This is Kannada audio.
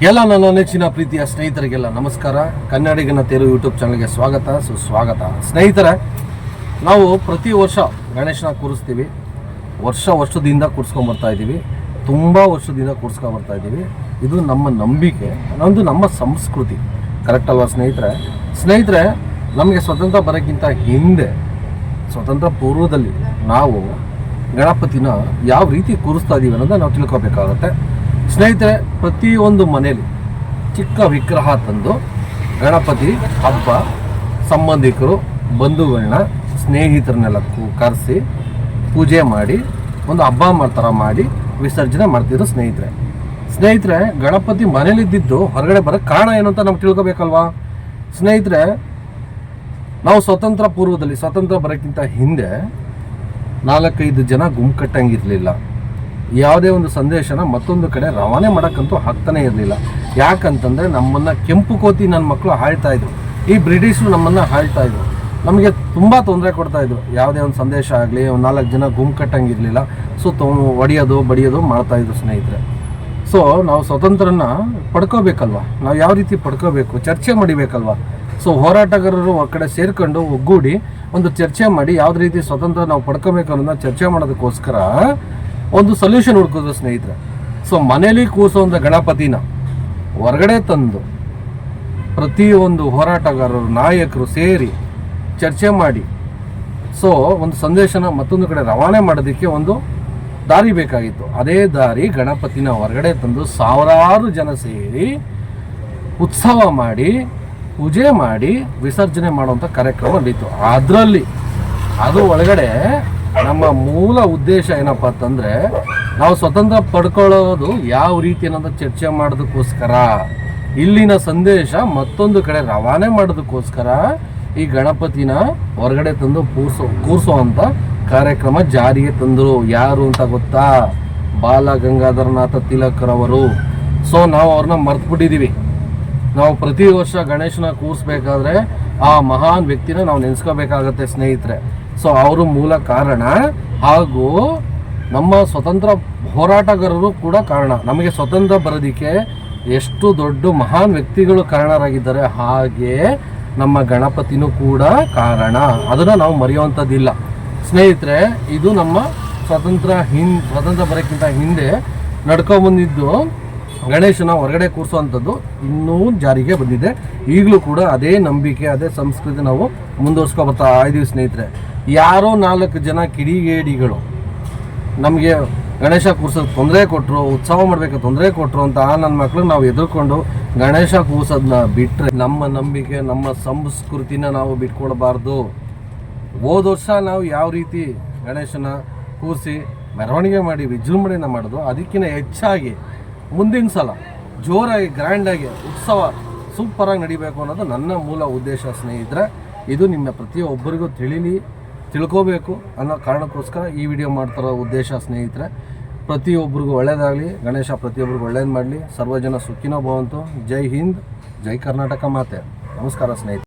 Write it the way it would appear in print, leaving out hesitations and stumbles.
ಎಲ್ಲ ನನ್ನ ನೆಚ್ಚಿನ ಪ್ರೀತಿಯ ಸ್ನೇಹಿತರಿಗೆಲ್ಲ ನಮಸ್ಕಾರ. ಕನ್ನಡಿಗನ ತೇರು ಯೂಟ್ಯೂಬ್ ಚಾನಲ್ಗೆ ಸ್ವಾಗತ, ಸುಸ್ವಾಗತ. ಸ್ನೇಹಿತರೆ, ನಾವು ಪ್ರತಿ ವರ್ಷ ಗಣೇಶನ ಕೂರಿಸ್ತೀವಿ. ವರ್ಷದಿಂದ ಕೂರಿಸ್ಕೊಂಬರ್ತಾ ಇದ್ದೀವಿ. ತುಂಬ ವರ್ಷದಿಂದ ಕೂರಿಸ್ಕೊಂಬರ್ತಾ ಇದ್ದೀವಿ. ಇದು ನಮ್ಮ ನಂಬಿಕೆ, ಒಂದು ನಮ್ಮ ಸಂಸ್ಕೃತಿ. ಕರೆಕ್ಟ್ ಅಲ್ವಾ ಸ್ನೇಹಿತರೆ? ನಮಗೆ ಸ್ವತಂತ್ರ ಬರೋಕ್ಕಿಂತ ಹಿಂದೆ, ಸ್ವತಂತ್ರ ಪೂರ್ವದಲ್ಲಿ ನಾವು ಗಣಪತಿನ ಯಾವ ರೀತಿ ಕೂರಿಸ್ತಾ ಇದ್ದೀವಿ ಅನ್ನೋದನ್ನ ನಾವು ತಿಳ್ಕೊಬೇಕಾಗುತ್ತೆ. ಸ್ನೇಹಿತರೆ, ಪ್ರತಿಯೊಂದು ಮನೆಯಲ್ಲಿ ಚಿಕ್ಕ ವಿಗ್ರಹ ತಂದು ಗಣಪತಿ ಹಬ್ಬ ಸಂಬಂಧಿಕರು, ಬಂಧುಗಳನ್ನ, ಸ್ನೇಹಿತರನ್ನೆಲ್ಲ ಕರೆಸಿ ಪೂಜೆ ಮಾಡಿ ಒಂದು ಹಬ್ಬ ಥರ ಮಾಡಿ ವಿಸರ್ಜನೆ ಮಾಡ್ತಿದ್ರು. ಸ್ನೇಹಿತರೆ, ಗಣಪತಿ ಮನೇಲಿದ್ದಿದ್ದು ಹೊರಗಡೆ ಬರೋಕ್ಕೆ ಕಾರಣ ಏನು ಅಂತ ನಾವು ತಿಳ್ಕೊಬೇಕಲ್ವಾ ಸ್ನೇಹಿತರೆ? ನಾವು ಸ್ವತಂತ್ರ ಪೂರ್ವದಲ್ಲಿ, ಸ್ವತಂತ್ರ ಬರೋಕ್ಕಿಂತ ಹಿಂದೆ 4-5 ಜನ ಗುಂಪು ಕಟ್ಟಂಗಿರಲಿಲ್ಲ. ಯಾವುದೇ ಒಂದು ಸಂದೇಶನ ಮತ್ತೊಂದು ಕಡೆ ರವಾನೆ ಮಾಡೋಕ್ಕಂತೂ ಆಗ್ತಾನೆ ಇರಲಿಲ್ಲ. ಯಾಕಂತಂದರೆ ನಮ್ಮನ್ನು ಕೆಂಪು ಕೋತಿ ನನ್ನ ಮಕ್ಕಳು ಆಳ್ತಾಯಿದ್ರು. ಈ ಬ್ರಿಟಿಷರು ನಮ್ಮನ್ನು ಆಳ್ತಾಯಿದ್ರು. ನಮಗೆ ತುಂಬ ತೊಂದರೆ ಕೊಡ್ತಾಯಿದ್ರು. ಯಾವುದೇ ಒಂದು ಸಂದೇಶ ಆಗಲಿ, ಒಂದು 4 ಜನ ಗುಂಪು ಕಟ್ಟಂಗಿರಲಿಲ್ಲ. ಸೊ ಹೊಡೆಯೋದು ಬಡಿಯೋದು ಮಾಡ್ತಾಯಿದ್ರು ಸ್ನೇಹಿತರೆ. ಸೊ ನಾವು ಸ್ವತಂತ್ರನ ಪಡ್ಕೋಬೇಕಲ್ವ? ನಾವು ಯಾವ ರೀತಿ ಪಡ್ಕೋಬೇಕು, ಚರ್ಚೆ ಮಾಡಿಬೇಕಲ್ವ? ಸೊ ಹೋರಾಟಗಾರರು ಒಂದು ಕಡೆ ಸೇರ್ಕೊಂಡು ಒಗ್ಗೂಡಿ ಒಂದು ಚರ್ಚೆ ಮಾಡಿ ಯಾವುದೇ ರೀತಿ ಸ್ವತಂತ್ರ ನಾವು ಪಡ್ಕೋಬೇಕು ಅನ್ನೋದನ್ನ ಚರ್ಚೆ ಮಾಡೋದಕ್ಕೋಸ್ಕರ ಒಂದು ಸೊಲ್ಯೂಷನ್ ಹುಡ್ಕೋದು ಸ್ನೇಹಿತರೆ. ಸೊ ಮನೇಲಿ ಕೂರಿಸೋಂಥ ಗಣಪತಿನ ಹೊರಗಡೆ ತಂದು ಪ್ರತಿಯೊಂದು ಹೋರಾಟಗಾರರು, ನಾಯಕರು ಸೇರಿ ಚರ್ಚೆ ಮಾಡಿ ಸೊ ಒಂದು ಸಂದೇಶನ ಮತ್ತೊಂದು ಕಡೆ ರವಾನೆ ಮಾಡೋದಕ್ಕೆ ಒಂದು ದಾರಿ ಬೇಕಾಗಿತ್ತು. ಅದೇ ದಾರಿ ಗಣಪತಿನ ಹೊರಗಡೆ ತಂದು ಸಾವಿರಾರು ಜನ ಸೇರಿ ಉತ್ಸವ ಮಾಡಿ, ಪೂಜೆ ಮಾಡಿ, ವಿಸರ್ಜನೆ ಮಾಡುವಂಥ ಕಾರ್ಯಕ್ರಮ ನಡೀತು. ಅದು ಒಳಗಡೆ ನಮ್ಮ ಮೂಲ ಉದ್ದೇಶ ಏನಪ್ಪ ಅಂತಂದರೆ, ನಾವು ಸ್ವತಂತ್ರ ಪಡ್ಕೊಳ್ಳೋದು ಯಾವ ರೀತಿ ಅನ್ನೋದು ಚರ್ಚೆ ಮಾಡೋದಕ್ಕೋಸ್ಕರ, ಇಲ್ಲಿನ ಸಂದೇಶ ಮತ್ತೊಂದು ಕಡೆ ರವಾನೆ ಮಾಡೋದಕ್ಕೋಸ್ಕರ ಈ ಗಣಪತಿನ ಹೊರಗಡೆ ತಂದು ಕೂರಿಸೋವಂಥ ಕಾರ್ಯಕ್ರಮ ಜಾರಿಗೆ ತಂದರು. ಯಾರು ಅಂತ ಗೊತ್ತಾ? ಬಾಲ ಗಂಗಾಧರನಾಥ ತಿಲಕರವರು. ಸೊ ನಾವು ಅವ್ರನ್ನ ಮರ್ತ್ಬಿಟ್ಟಿದ್ದೀವಿ. ನಾವು ಪ್ರತಿ ವರ್ಷ ಗಣೇಶನ ಕೂರಿಸ್ಬೇಕಾದ್ರೆ ಆ ಮಹಾನ್ ವ್ಯಕ್ತಿನ ನಾವು ನೆನೆಸ್ಕೋಬೇಕಾಗತ್ತೆ ಸ್ನೇಹಿತರೆ. ಸೊ ಅವರು ಮೂಲ ಕಾರಣ, ಹಾಗೂ ನಮ್ಮ ಸ್ವತಂತ್ರ ಹೋರಾಟಗಾರರು ಕೂಡ ಕಾರಣ. ನಮಗೆ ಸ್ವತಂತ್ರ ಬರೋದಕ್ಕೆ ಎಷ್ಟು ದೊಡ್ಡ ಮಹಾನ್ ವ್ಯಕ್ತಿಗಳು ಕಾರಣರಾಗಿದ್ದಾರೆ, ಹಾಗೆ ನಮ್ಮ ಗಣಪತಿನೂ ಕೂಡ ಕಾರಣ. ಅದನ್ನು ನಾವು ಮರೆಯುವಂಥದ್ದಿಲ್ಲ ಸ್ನೇಹಿತರೆ. ಇದು ನಮ್ಮ ಸ್ವತಂತ್ರ ಬರೋಕ್ಕಿಂತ ಹಿಂದೆ ನಡ್ಕೊಂಬಂದಿದ್ದು ಗಣೇಶನ ಹೊರಗಡೆ ಕೂರಿಸುವಂಥದ್ದು ಇನ್ನೂ ಜಾರಿಗೆ ಬಂದಿದೆ. ಈಗಲೂ ಕೂಡ ಅದೇ ನಂಬಿಕೆ, ಅದೇ ಸಂಸ್ಕೃತಿ ನಾವು ಮುಂದುವರ್ಸ್ಕೊಬರ್ತಾ ಇದ್ದೀವಿ ಸ್ನೇಹಿತರೆ. ಯಾರೋ 4 ಜನ ಕಿಡಿಗೇಡಿಗಳು ನಮಗೆ ಗಣೇಶ ಕೂರ್ಸೋದು ತೊಂದರೆ ಕೊಟ್ಟರು, ಉತ್ಸವ ಮಾಡಬೇಕು ತೊಂದರೆ ಕೊಟ್ಟರು ಅಂತ ನನ್ನ ಮಕ್ಕಳು ನಾವು ಎದುರ್ಕೊಂಡು ಗಣೇಶ ಕೂರ್ಸೋದನ್ನ ಬಿಟ್ಟರೆ ನಮ್ಮ ನಂಬಿಕೆ, ನಮ್ಮ ಸಂಸ್ಕೃತಿನ ನಾವು ಬಿಟ್ಕೊಡ್ಬಾರ್ದು. ಹೋದ ವರ್ಷ ನಾವು ಯಾವ ರೀತಿ ಗಣೇಶನ ಕೂರಿಸಿ ಮೆರವಣಿಗೆ ಮಾಡಿ ವಿಜೃಂಭಣೆಯನ್ನು ಮಾಡೋದು, ಅದಕ್ಕಿಂತ ಹೆಚ್ಚಾಗಿ ಮುಂದಿನ ಸಲ ಜೋರಾಗಿ, ಗ್ರ್ಯಾಂಡಾಗಿ ಉತ್ಸವ ಸೂಪರಾಗಿ ನಡಿಬೇಕು ಅನ್ನೋದು ನನ್ನ ಮೂಲ ಉದ್ದೇಶ ಸ್ನೇಹಿತರೆ. ಇದು ನಿಮ್ಮ ಪ್ರತಿಯೊಬ್ಬರಿಗೂ ತಿಳ್ಕೋಬೇಕು ಅನ್ನೋ ಕಾರಣಕ್ಕೋಸ್ಕರ ಈ ವಿಡಿಯೋ ಮಾಡ್ತಿರೋ ಉದ್ದೇಶ ಸ್ನೇಹಿತರೆ. ಪ್ರತಿಯೊಬ್ಬರಿಗೂ ಒಳ್ಳೆಯದಾಗಲಿ, ಗಣೇಶ ಪ್ರತಿಯೊಬ್ಬರಿಗೂ ಒಳ್ಳೇದು ಮಾಡಲಿ. ಸರ್ವಜನ ಸುಖಿನೋ ಭವಂತು. ಜೈ ಹಿಂದ್, ಜೈ ಕರ್ನಾಟಕ ಮಾತೆ. ನಮಸ್ಕಾರ ಸ್ನೇಹಿತರೆ.